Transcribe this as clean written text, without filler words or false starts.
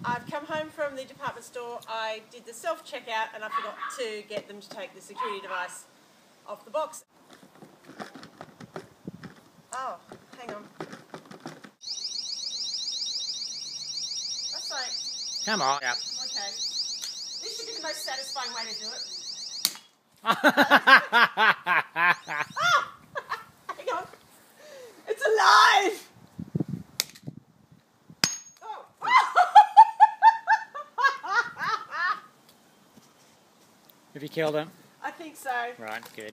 I've come home from the department store. I did the self-checkout and I forgot to get them to take the security device off the box. Oh, hang on. That's like... Come on. Yep. Okay. This should be the most satisfying way to do it. Oh! Hang on. It's alive! Oh. Have you killed him? I think so. Right, good.